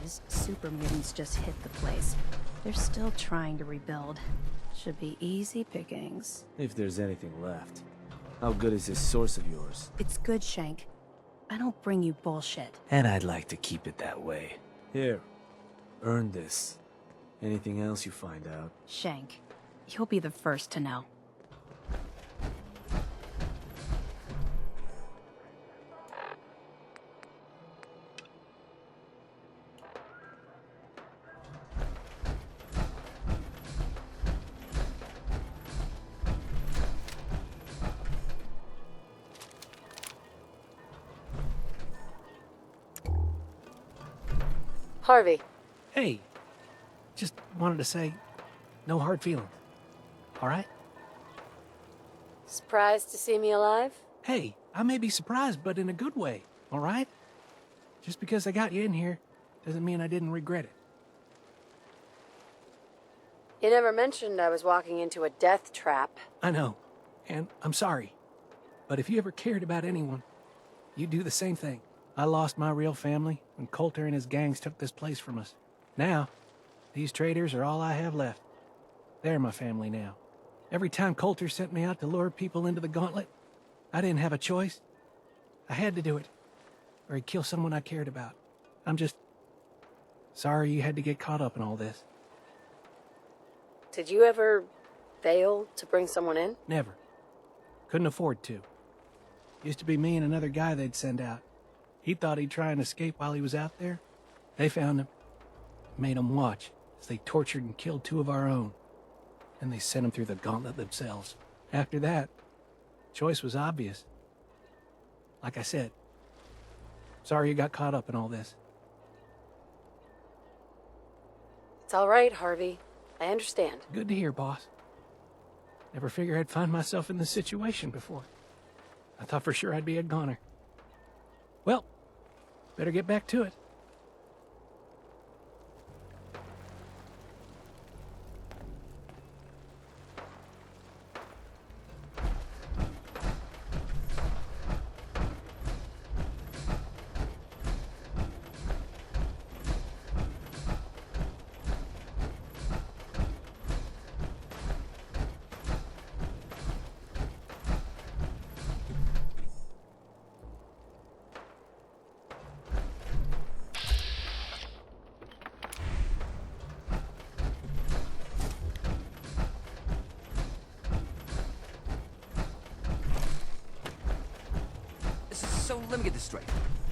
is, super mutants just hit the place. They're still trying to rebuild. Should be easy pickings. If there's anything left. How good is this source of yours? It's good, Shank. I don't bring you bullshit. And I'd like to keep it that way. Here, earn this. Anything else you find out? Shank, you'll be the first to know. Harvey. Hey, just wanted to say, no hard feelings. All right? Surprised to see me alive? Hey, I may be surprised, but in a good way. All right? Just because I got you in here doesn't mean I didn't regret it. You never mentioned I was walking into a death trap. I know, and I'm sorry. But if you ever cared about anyone, you'd do the same thing. I lost my real family when Coulter and his gangs took this place from us. Now, these traitors are all I have left. They're my family now. Every time Coulter sent me out to lure people into the gauntlet, I didn't have a choice. I had to do it, or he'd kill someone I cared about. I'm just sorry you had to get caught up in all this. Did you ever fail to bring someone in? Never. Couldn't afford to. Used to be me and another guy they'd send out. He thought he'd try and escape while he was out there. They found him, made him watch as they tortured and killed two of our own. And they sent him through the gauntlet themselves. After that, choice was obvious. Like I said, sorry you got caught up in all this. It's all right, Harvey. I understand. Good to hear, boss. Never figured I'd find myself in this situation before. I thought for sure I'd be a goner. Well, better get back to it. So let me get this straight.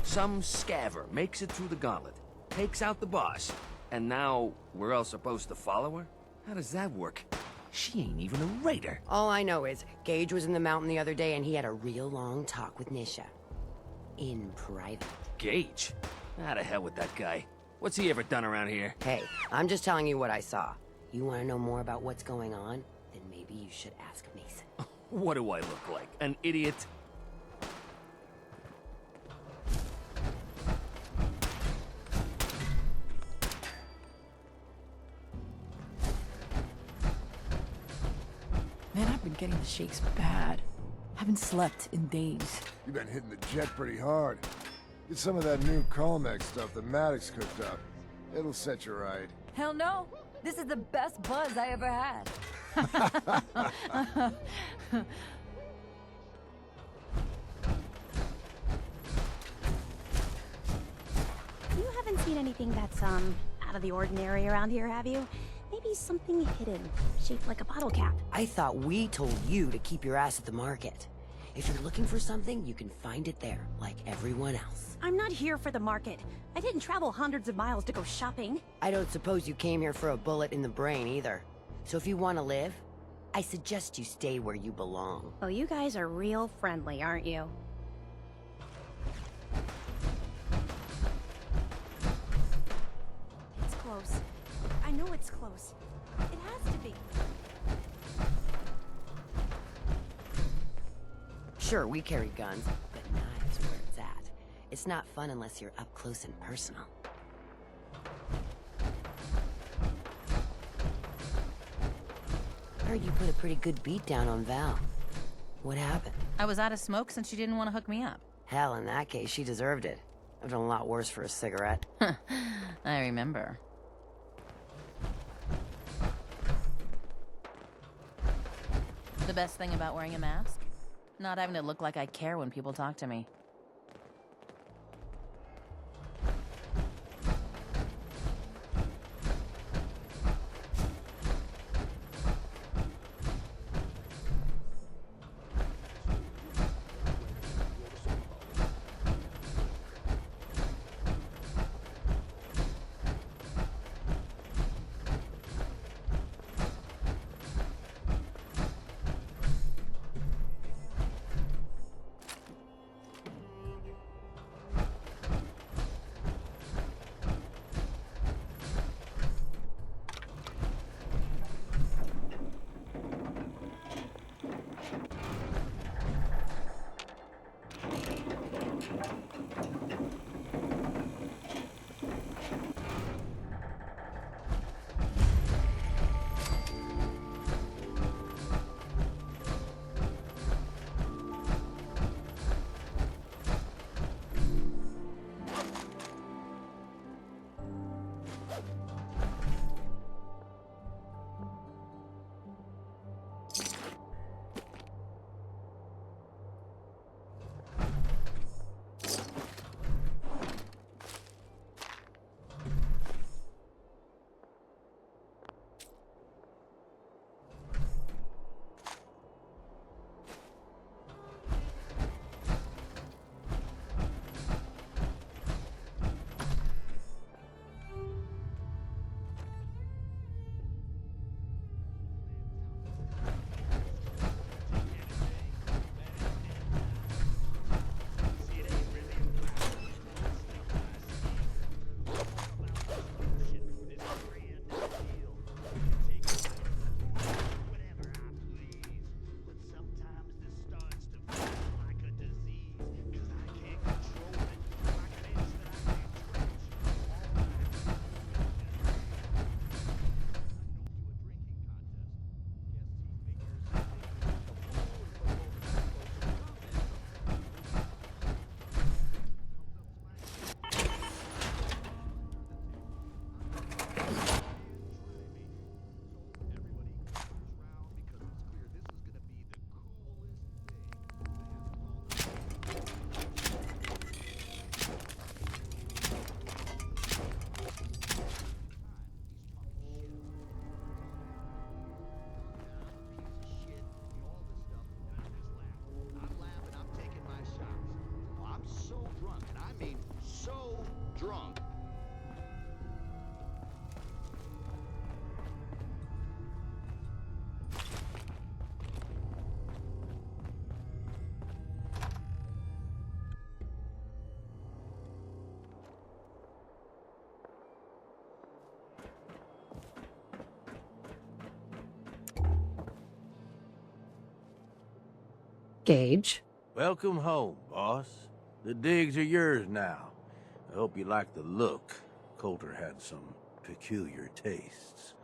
Some scaver makes it through the gauntlet, takes out the boss, and now we're all supposed to follow her? How does that work? She ain't even a raider. All I know is, Gage was in the mountain the other day and he had a real long talk with Nisha. In private. Gage? How the hell with that guy? What's he ever done around here? Hey, I'm just telling you what I saw. You want to know more about what's going on? Then maybe you should ask Mason. What do I look like? An idiot? Man, I've been getting the shakes bad. Haven't slept in days. You've been hitting the jet pretty hard. Get some of that new Colmex stuff that Maddox cooked up. It'll set you right. Hell no! This is the best buzz I ever had. You haven't seen anything that's, out of the ordinary around here, have you? Maybe something hidden, shaped like a bottle cap. I thought we told you to keep your ass at the market. If you're looking for something, you can find it there, like everyone else. I'm not here for the market. I didn't travel hundreds of miles to go shopping. I don't suppose you came here for a bullet in the brain either. So if you want to live, I suggest you stay where you belong. Oh, you guys are real friendly, aren't you? It's close. I know it's close. It has to be. Sure, we carry guns, but knives are where it's at. It's not fun unless you're up close and personal. Heard you put a pretty good beat down on Val. What happened? I was out of smoke since she didn't want to hook me up. Hell, in that case, she deserved it. I've done a lot worse for a cigarette. I remember. The best thing about wearing a mask? Not having to look like I care when people talk to me. Gage. Welcome home, boss. The digs are yours now. I hope you like the look. Coulter had some peculiar tastes.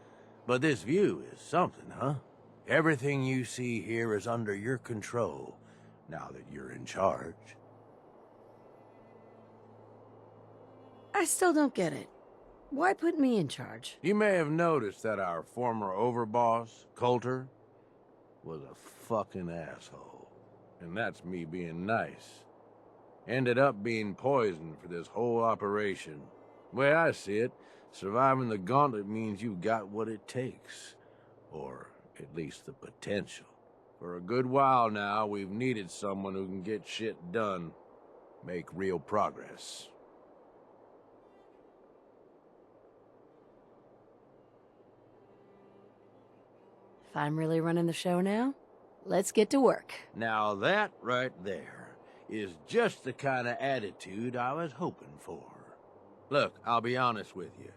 But this view is something, huh? Everything you see here is under your control, now that you're in charge. I still don't get it. Why put me in charge? You may have noticed that our former overboss, Coulter, was a fucking asshole. And that's me being nice. Ended up being poisoned for this whole operation. The way I see it, surviving the gauntlet means you've got what it takes. Or at least the potential. For a good while now, we've needed someone who can get shit done. Make real progress. If I'm really running the show now, let's get to work. Now that right there is just the kind of attitude I was hoping for. Look, I'll be honest with you.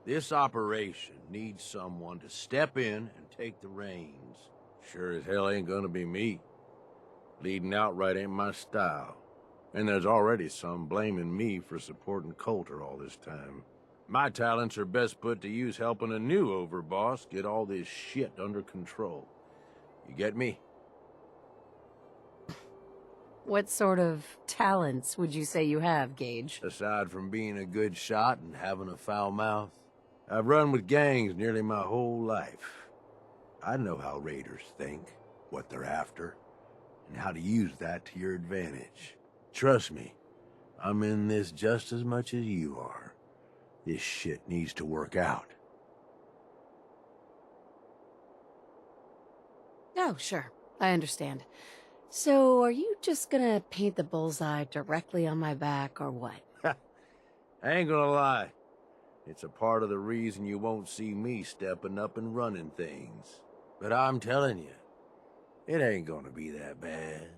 This operation needs someone to step in and take the reins. Sure as hell ain't gonna be me. Leading outright ain't my style. And there's already some blaming me for supporting Coulter all this time. My talents are best put to use helping a new overboss get all this shit under control. You get me? What sort of talents would you say you have, Gage? Aside from being a good shot and having a foul mouth, I've run with gangs nearly my whole life. I know how raiders think, what they're after, and how to use that to your advantage. Trust me, I'm in this just as much as you are. This shit needs to work out. Oh, sure. I understand. So, are you just gonna paint the bullseye directly on my back, or what? I ain't gonna lie. It's a part of the reason you won't see me stepping up and running things. But I'm telling you, it ain't gonna be that bad.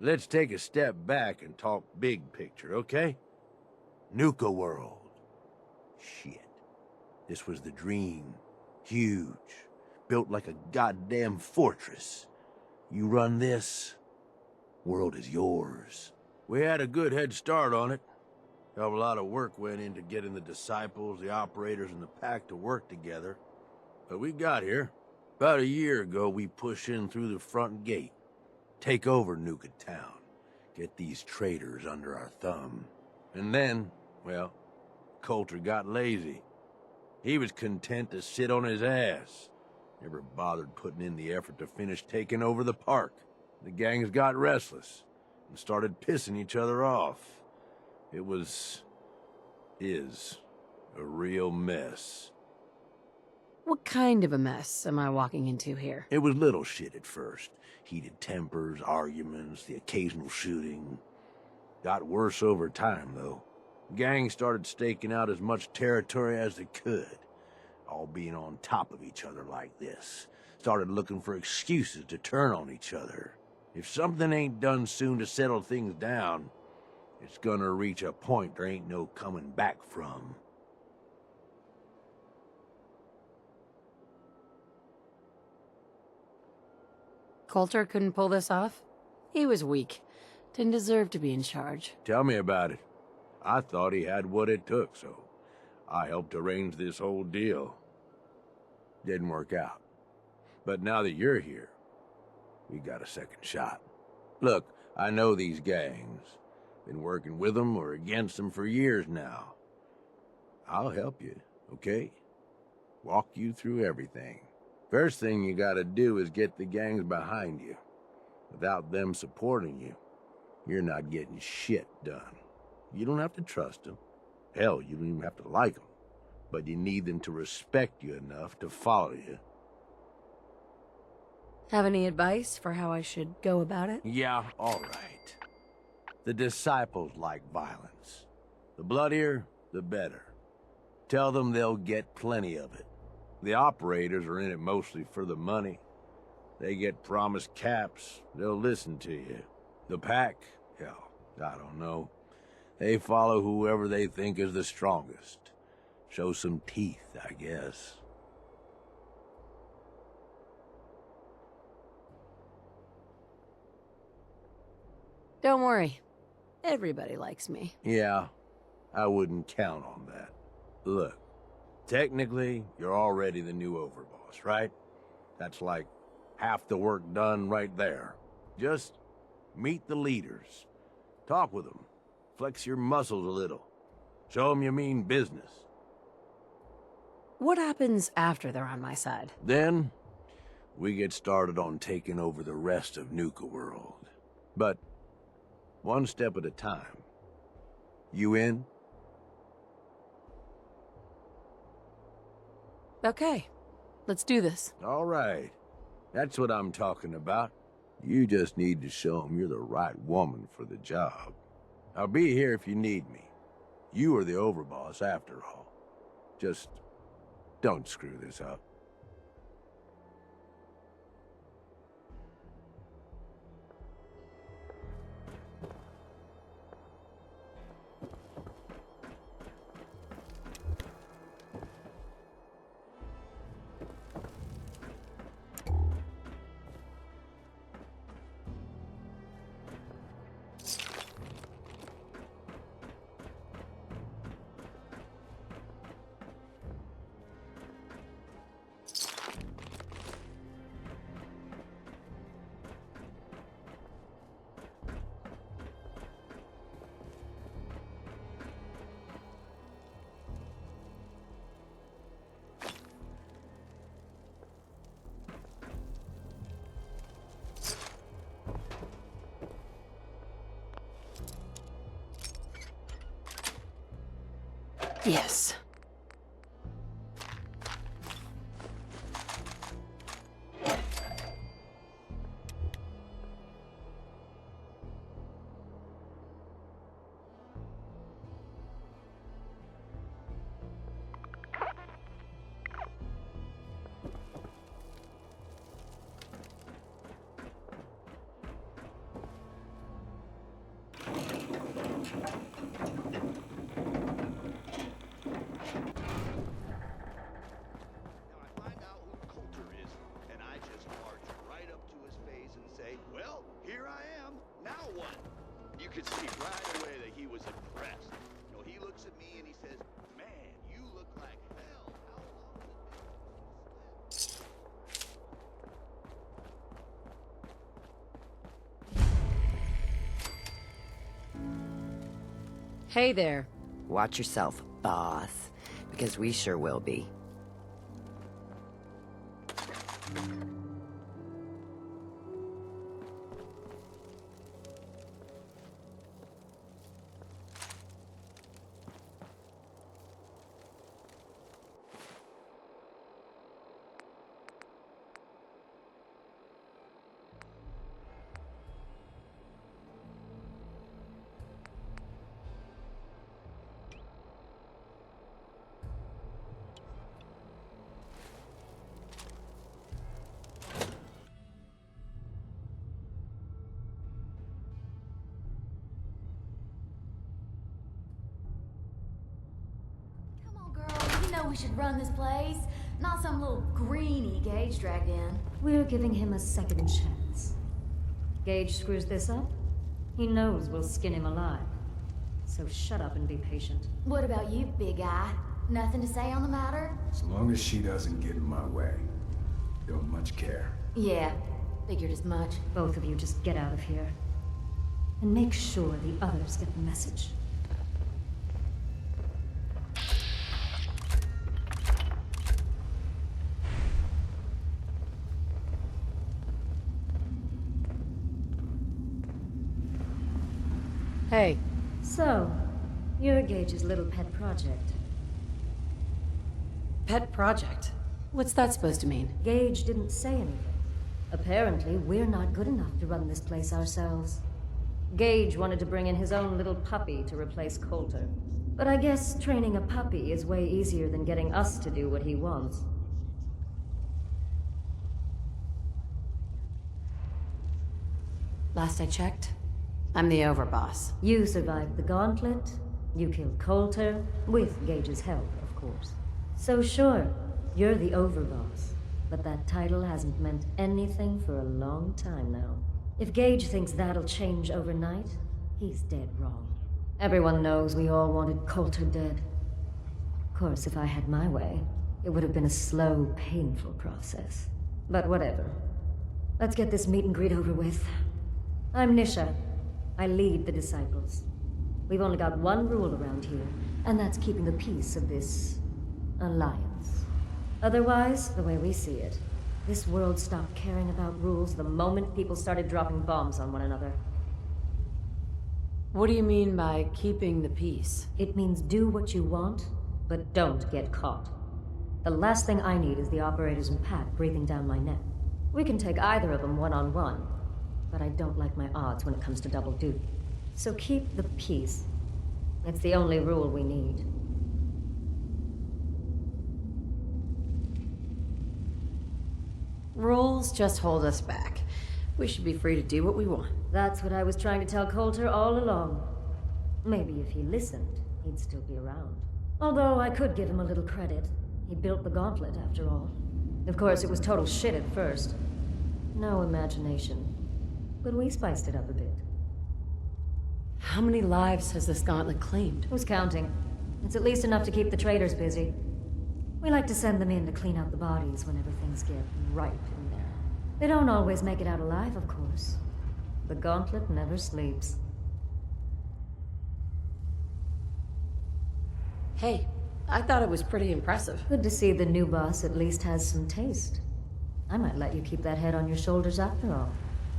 Let's take a step back and talk big picture, okay? Nuka World. Shit. This was the dream. Huge. Built like a goddamn fortress. You run this, world is yours. We had a good head start on it. Hell of a lot of work went into getting the disciples, the operators, and the pack to work together. But we got here. About a year ago, we pushed in through the front gate. Take over Nuka Town. Get these traitors under our thumb. And then, well, Coulter got lazy. He was content to sit on his ass. Never bothered putting in the effort to finish taking over the park. The gangs got restless and started pissing each other off. It is a real mess. What kind of a mess am I walking into here? It was little shit at first. Heated tempers, arguments, the occasional shooting. Got worse over time, though. Gangs started staking out as much territory as they could. All being on top of each other like this. Started looking for excuses to turn on each other. If something ain't done soon to settle things down, it's gonna reach a point there ain't no coming back from. Coulter couldn't pull this off? He was weak. Didn't deserve to be in charge. Tell me about it. I thought he had what it took, so I helped arrange this whole deal. Didn't work out. But now that you're here, we got a second shot. Look, I know these gangs. Been working with them or against them for years now. I'll help you, okay? Walk you through everything. First thing you gotta do is get the gangs behind you. Without them supporting you, you're not getting shit done. You don't have to trust them. Hell, you don't even have to like them. But you need them to respect you enough to follow you. Have any advice for how I should go about it? Yeah, all right. The disciples like violence. The bloodier, the better. Tell them they'll get plenty of it. The operators are in it mostly for the money. They get promised caps, they'll listen to you. The pack, hell, I don't know. They follow whoever they think is the strongest. Show some teeth, I guess. Don't worry. Everybody likes me. Yeah, I wouldn't count on that. Look, technically, you're already the new overboss, right? That's like half the work done right there. Just meet the leaders. Talk with them. Flex your muscles a little. Show them you mean business. What happens after they're on my side? Then, we get started on taking over the rest of Nuka World. But, one step at a time. You in? Okay, let's do this. All right. That's what I'm talking about. You just need to show them you're the right woman for the job. I'll be here if you need me. You are the overboss after all. Just don't screw this up. Yes. Now I find out who Coulter is, and I just march right up to his face and say, well, here I am. Now what? You could see right away that he was impressed. You know, he looks at me and he says, man, you look like hell. How long has it been? Hey there. Watch yourself, boss. Because we sure will be. Come on, girl. You know we should run this place. Not some little greenie Gage dragged in. We're giving him a second chance. Gage screws this up, he knows we'll skin him alive. So shut up and be patient. What about you, big guy? Nothing to say on the matter? As long as she doesn't get in my way. Don't much care. Yeah, figured as much. Both of you just get out of here. And make sure the others get the message. Hey. So, you're Gage's little pet project. Pet project? What's that supposed to mean? Gage didn't say anything. Apparently, we're not good enough to run this place ourselves. Gage wanted to bring in his own little puppy to replace Coulter. But I guess training a puppy is way easier than getting us to do what he wants. Last I checked, I'm the overboss. You survived the gauntlet, you killed Coulter, with Gage's help, of course. So sure, you're the overboss, but that title hasn't meant anything for a long time now. If Gage thinks that'll change overnight, he's dead wrong. Everyone knows we all wanted Coulter dead. Of course, if I had my way, it would have been a slow, painful process. But whatever. Let's get this meet and greet over with. I'm Nisha. I lead the Disciples. We've only got one rule around here, and that's keeping the peace of this alliance. Otherwise, the way we see it, this world stopped caring about rules the moment people started dropping bombs on one another. What do you mean by keeping the peace? It means do what you want, but don't get caught. The last thing I need is the operators and Pat breathing down my neck. We can take either of them one-on-one, but I don't like my odds when it comes to double duty. So keep the peace. It's the only rule we need. Rules just hold us back. We should be free to do what we want. That's what I was trying to tell Coulter all along. Maybe if he listened, he'd still be around. Although I could give him a little credit. He built the gauntlet, after all. Of course, it was total shit at first. No imagination. But we spiced it up a bit. How many lives has this gauntlet claimed? Who's counting? It's at least enough to keep the traders busy. We like to send them in to clean out the bodies whenever things get ripe in there. They don't always make it out alive, of course. The gauntlet never sleeps. Hey, I thought it was pretty impressive. Good to see the new boss at least has some taste. I might let you keep that head on your shoulders after all.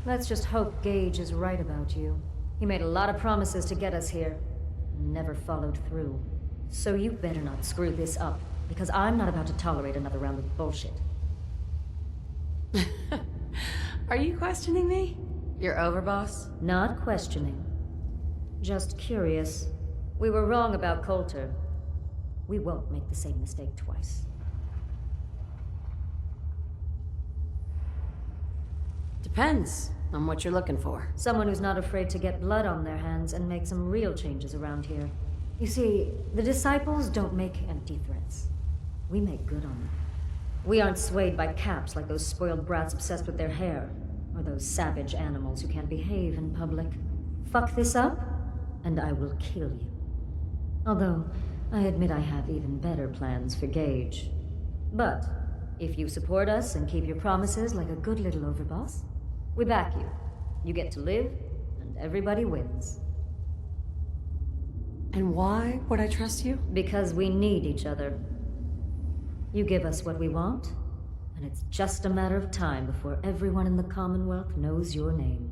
Let's just hope Gage is right about you. He made a lot of promises to get us here, and never followed through. So you better not screw this up, because I'm not about to tolerate another round of bullshit. Are you questioning me? Your overboss? Not questioning. Just curious. We were wrong about Coulter. We won't make the same mistake twice. Depends on what you're looking for. Someone who's not afraid to get blood on their hands and make some real changes around here. You see, the Disciples don't make empty threats. We make good on them. We aren't swayed by caps like those spoiled brats obsessed with their hair, or those savage animals who can't behave in public. Fuck this up, and I will kill you. Although, I admit I have even better plans for Gage. But, if you support us and keep your promises like a good little overboss, we back you. You get to live, and everybody wins. And why would I trust you? Because we need each other. You give us what we want, and it's just a matter of time before everyone in the Commonwealth knows your name.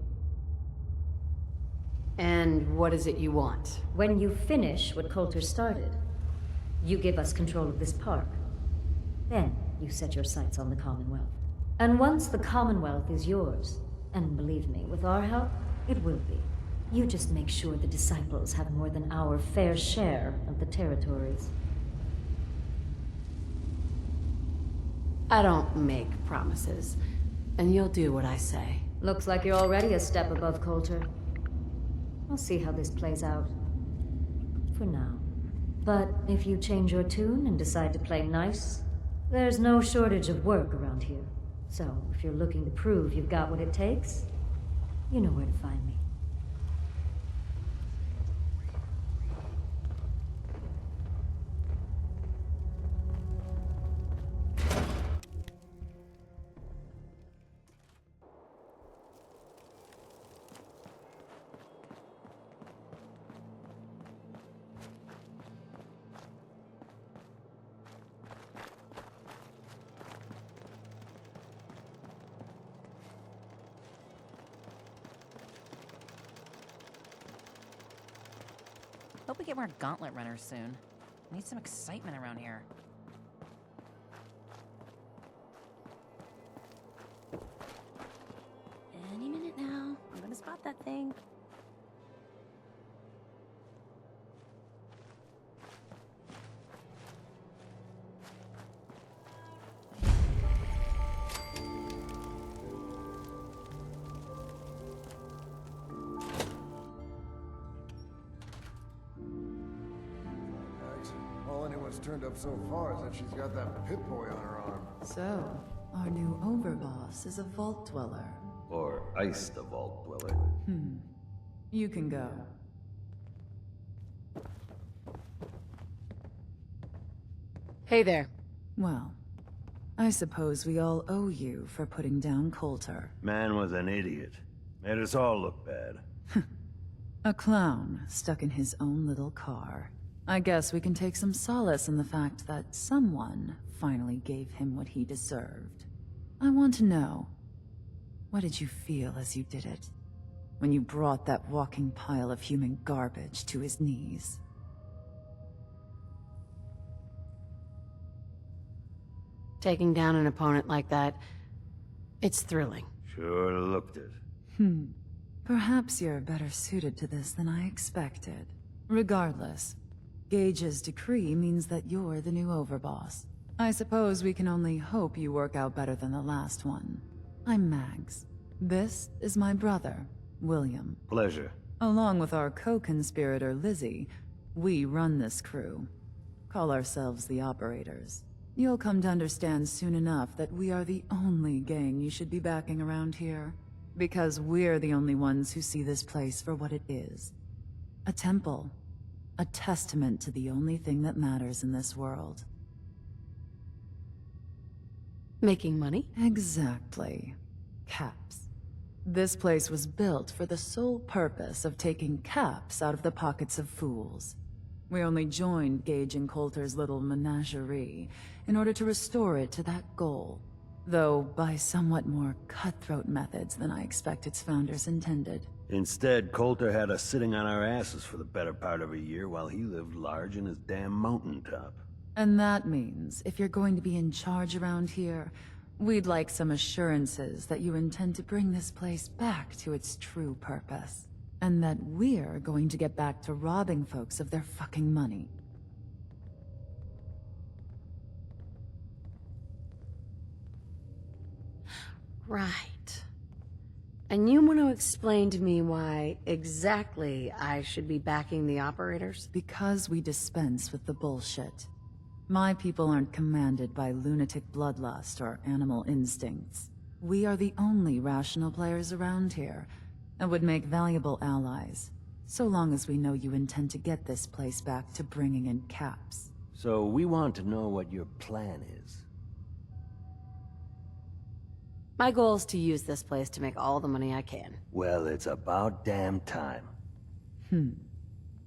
And what is it you want? When you finish what Coulter started, you give us control of this park. Then you set your sights on the Commonwealth. And once the Commonwealth is yours, and believe me, with our help, it will be. You just make sure the Disciples have more than our fair share of the territories. I don't make promises, and you'll do what I say. Looks like you're already a step above Coulter. I'll see how this plays out. For now. But if you change your tune and decide to play nice, there's no shortage of work around here. So, if you're looking to prove you've got what it takes, you know where to find me. Hope we get more gauntlet runners soon. Need some excitement around here. Any minute now. I'm gonna spot that thing. All anyone's turned up so far is that she's got that Pip-Boy on her arm. So, our new overboss is a vault dweller. Or iced the vault dweller. You can go. Hey there. Well, I suppose we all owe you for putting down Coulter. Man was an idiot. Made us all look bad. A clown stuck in his own little car. I guess we can take some solace in the fact that someone finally gave him what he deserved. I want to know, what did you feel as you did it? When you brought that walking pile of human garbage to his knees? Taking down an opponent like that, it's thrilling. Sure looked it. Perhaps you're better suited to this than I expected. Regardless, Gage's decree means that you're the new overboss. I suppose we can only hope you work out better than the last one. I'm Mags. This is my brother, William. Pleasure. Along with our co-conspirator, Lizzie, we run this crew. Call ourselves the Operators. You'll come to understand soon enough that we are the only gang you should be backing around here. Because we're the only ones who see this place for what it is. A temple. A testament to the only thing that matters in this world. Making money? Exactly. Caps. This place was built for the sole purpose of taking caps out of the pockets of fools. We only joined Gage and Coulter's little menagerie in order to restore it to that goal, though by somewhat more cutthroat methods than I expect its founders intended. Instead, Coulter had us sitting on our asses for the better part of a year while he lived large in his damn mountaintop. And that means, if you're going to be in charge around here, we'd like some assurances that you intend to bring this place back to its true purpose. And that we're going to get back to robbing folks of their fucking money. Right. And you want to explain to me why exactly I should be backing the operators? Because we dispense with the bullshit. My people aren't commanded by lunatic bloodlust or animal instincts. We are the only rational players around here, and would make valuable allies, so long as we know you intend to get this place back to bringing in caps. So we want to know what your plan is. My goal is to use this place to make all the money I can. Well, it's about damn time.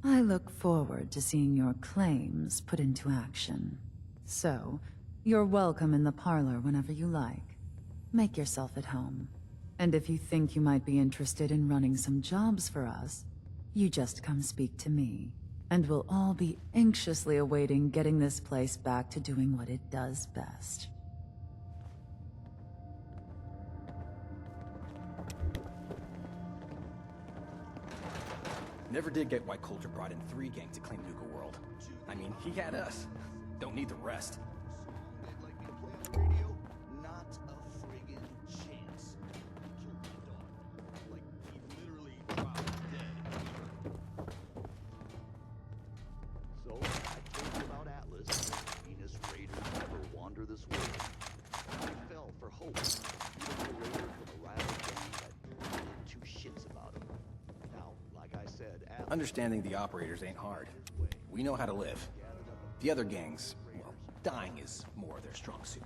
I look forward to seeing your claims put into action. So, you're welcome in the parlor whenever you like. Make yourself at home. And if you think you might be interested in running some jobs for us, you just come speak to me. And we'll all be anxiously awaiting getting this place back to doing what it does best. Never did get why Coulter brought in 3 gangs to claim Nuka World. I mean, he had us. Don't need the rest. Not a friggin' chance. Killed my daughter. Like, he literally dropped dead. So, I told you about Atlas. Venus Raiders never wander this way. I fell for hope. Even the Raiders with a rival gang that did 2 shits about him. Now, like I said, Atlas... Understanding the operators ain't hard. We know how to live. The other gangs, well, dying is more their strong suit.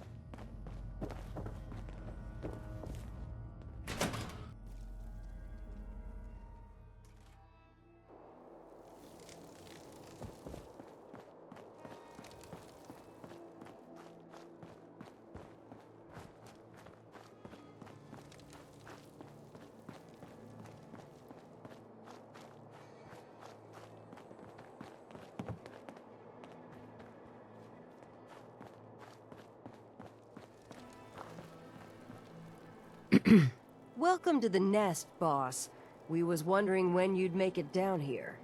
Welcome to the nest, boss. We was wondering when you'd make it down here.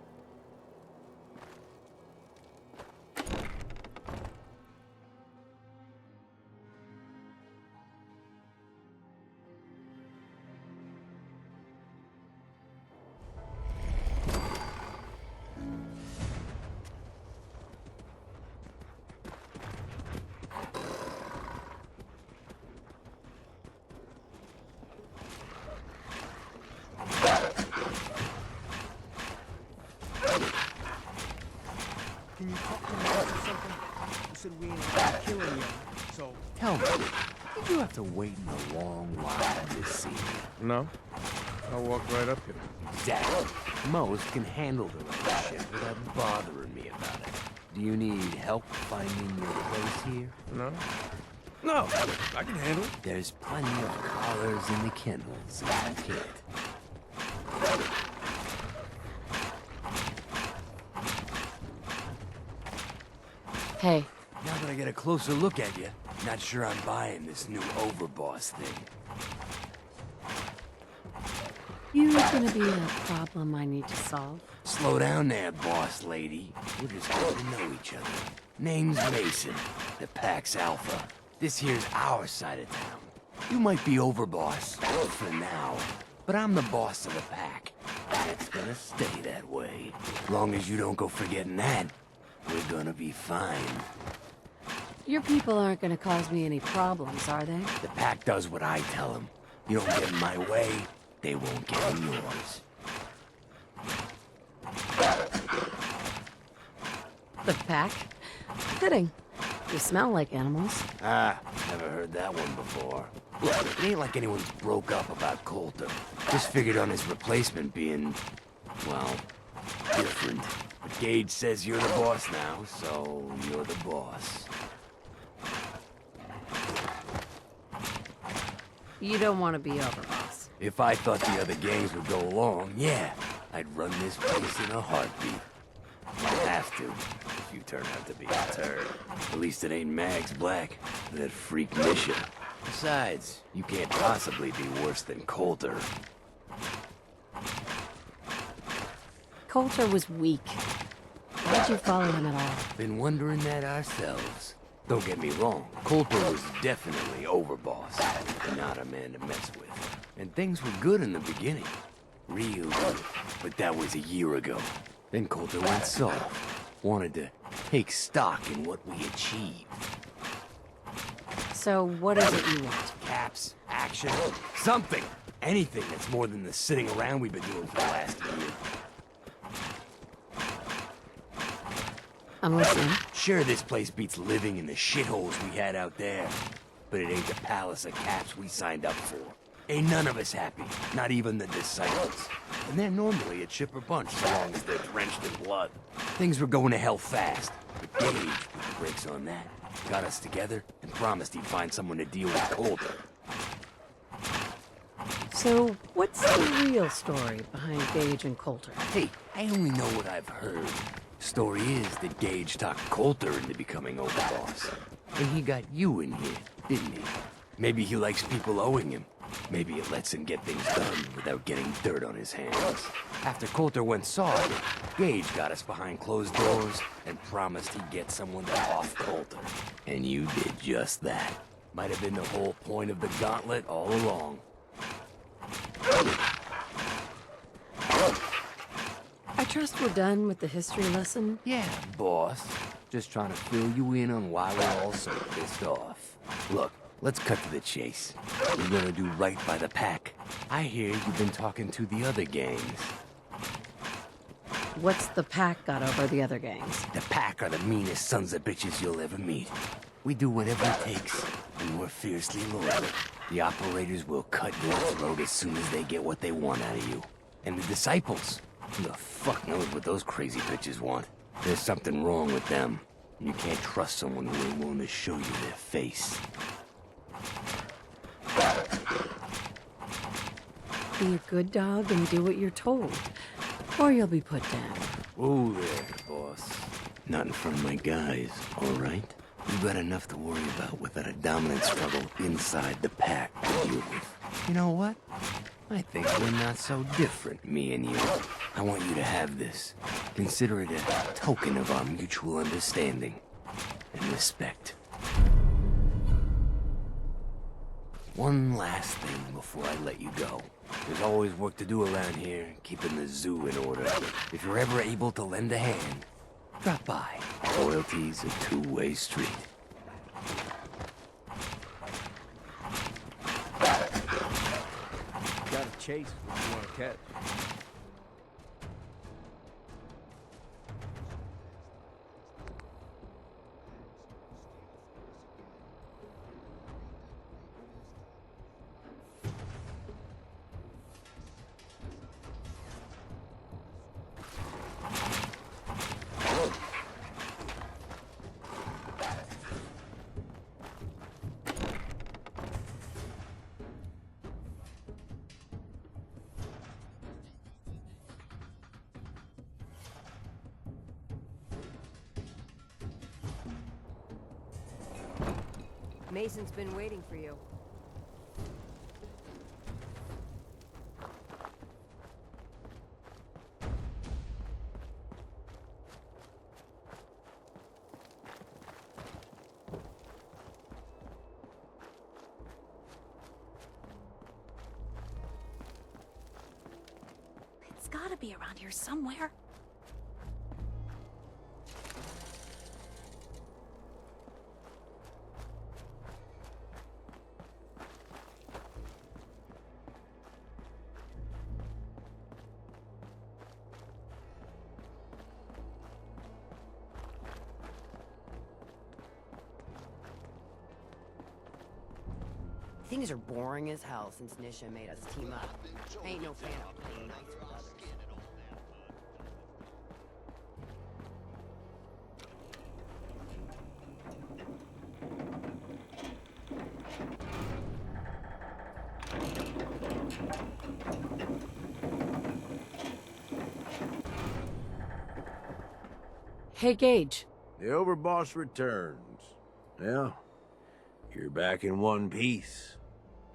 Can you talk to me about something? You said we ain't killing you, so... Tell me, did you have to wait in a long while to see me? No. I walked right up here. Exactly. Most can handle the right shit without bothering me about it. Do you need help finding your place here? No. No, I can handle it. There's plenty of collars in the kennels if you can't. Hey. Now that I get a closer look at you, not sure I'm buying this new overboss thing. You gonna be a problem I need to solve? Slow down there, boss lady. We're just getting to know each other. Name's Mason, the Pax Alpha. This here's our side of town. You might be overboss, for now, but I'm the boss of the pack. And it's gonna stay that way. Long as you don't go forgetting that, we're gonna be fine. Your people aren't gonna cause me any problems, are they? The pack does what I tell them. You don't get in my way, they won't get in yours. The pack? Fitting. You smell like animals. Ah, never heard that one before. Look, it ain't like anyone's broke up about Coulter. Just figured on his replacement being, well, different. But Gage says you're the boss now, so you're the boss. You don't want to be overboss. If I thought the other gangs would go along, yeah, I'd run this place in a heartbeat. Might have to, if you turn out to be a turd. At least it ain't Mags Black, that freak Misha. Besides, you can't possibly be worse than Coulter. Coulter was weak. Why'd you follow him at all? Been wondering that ourselves. Don't get me wrong, Coulter was definitely overboss, and not a man to mess with. And things were good in the beginning. Real good. But that was a year ago. Then Coulter went soft. Wanted to take stock in what we achieved. So what is it you want? Caps, action, something. Anything that's more than the sitting around we've been doing for the last year. I'm listening. Sure, this place beats living in the shitholes we had out there. But it ain't the palace of caps we signed up for. Ain't none of us happy, not even the disciples. And they're normally a chipper bunch so long as they're drenched in blood. Things were going to hell fast, but Gage put the brakes on that. Got us together and promised he'd find someone to deal with Coulter. So what's the real story behind Gage and Coulter? Hey, I only know what I've heard. Story is that Gage talked Coulter into becoming overboss. And he got you in here, didn't he? Maybe he likes people owing him. Maybe it lets him get things done without getting dirt on his hands. After Coulter went soft, Gage got us behind closed doors and promised he'd get someone to off Coulter. And you did just that. Might have been the whole point of the gauntlet all along. I trust we're done with the history lesson? Yeah, boss. Just trying to fill you in on why we're all so pissed off. Look, let's cut to the chase. We're gonna do right by the pack. I hear you've been talking to the other gangs. What's the pack got over the other gangs? The pack are the meanest sons of bitches you'll ever meet. We do whatever it takes, and we're fiercely loyal. The operators will cut your throat as soon as they get what they want out of you. And the disciples, who the fuck knows what those crazy bitches want? There's something wrong with them. You can't trust someone who ain't willing to show you their face. Be a good dog and do what you're told, or you'll be put down. Oh there, boss. Nothing from my guys, all right? You got enough to worry about without a dominant struggle inside the pack to deal with. You know what? I think we're not so different, me and you. I want you to have this. Consider it a token of our mutual understanding and respect. One last thing before I let you go. There's always work to do around here, keeping the zoo in order. If you're ever able to lend a hand, drop by. Loyalty's a two-way street. Gotta chase what you want to catch. Mason's been waiting for you. It's gotta be around here somewhere. Things are boring as hell since Nisha made us team up. I ain't no fan of playing nice with others. Hey, Gage. The Overboss returns. Well, you're back in one piece.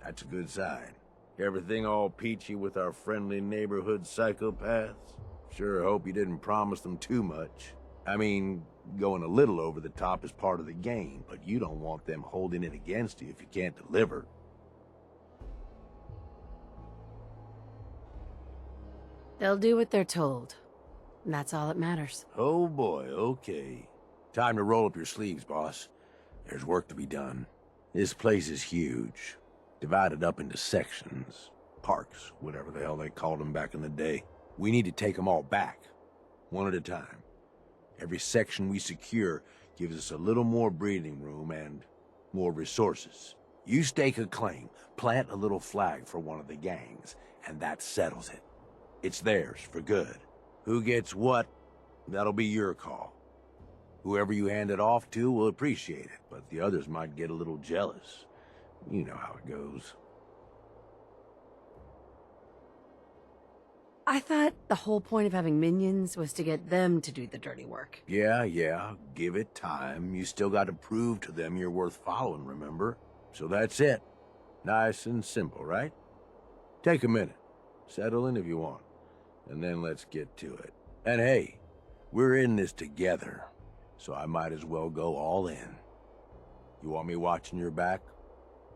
That's a good sign. Everything all peachy with our friendly neighborhood psychopaths? Sure hope you didn't promise them too much. I mean, going a little over the top is part of the game, but you don't want them holding it against you if you can't deliver. They'll do what they're told. And that's all that matters. Oh boy, okay. Time to roll up your sleeves, boss. There's work to be done. This place is huge. Divided up into sections. Parks, whatever the hell they called them back in the day. We need to take them all back. One at a time. Every section we secure gives us a little more breathing room and more resources. You stake a claim, plant a little flag for one of the gangs, and that settles it. It's theirs for good. Who gets what, that'll be your call. Whoever you hand it off to will appreciate it, but the others might get a little jealous. You know how it goes. I thought the whole point of having minions was to get them to do the dirty work. Yeah, give it time. You still got to prove to them you're worth following, remember? So that's it. Nice and simple, right? Take a minute. Settle in if you want. And then let's get to it. And hey, we're in this together, so I might as well go all in. You want me watching your back?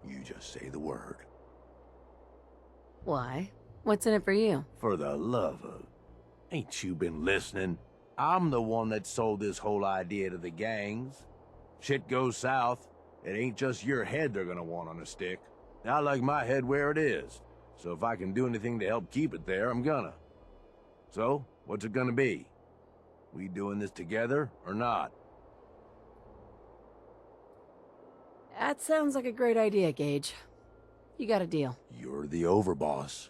You just say the word. Why? What's in it for you? For the love of... Ain't you been listening? I'm the one that sold this whole idea to the gangs. Shit goes south, it ain't just your head they're gonna want on a stick. I like my head where it is, so if I can do anything to help keep it there, I'm gonna. So, what's it gonna be? We doing this together, or not? That sounds like a great idea, Gage. You got a deal. You're the overboss.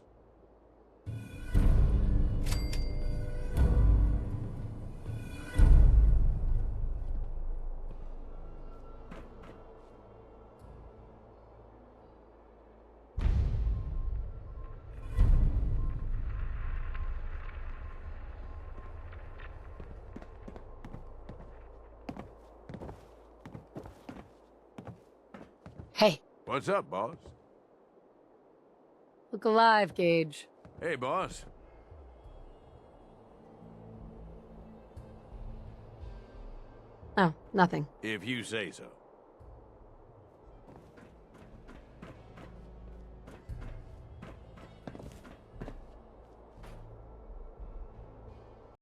Hey. What's up, boss? Look alive, Gage. Hey, boss. Oh, nothing. If you say so.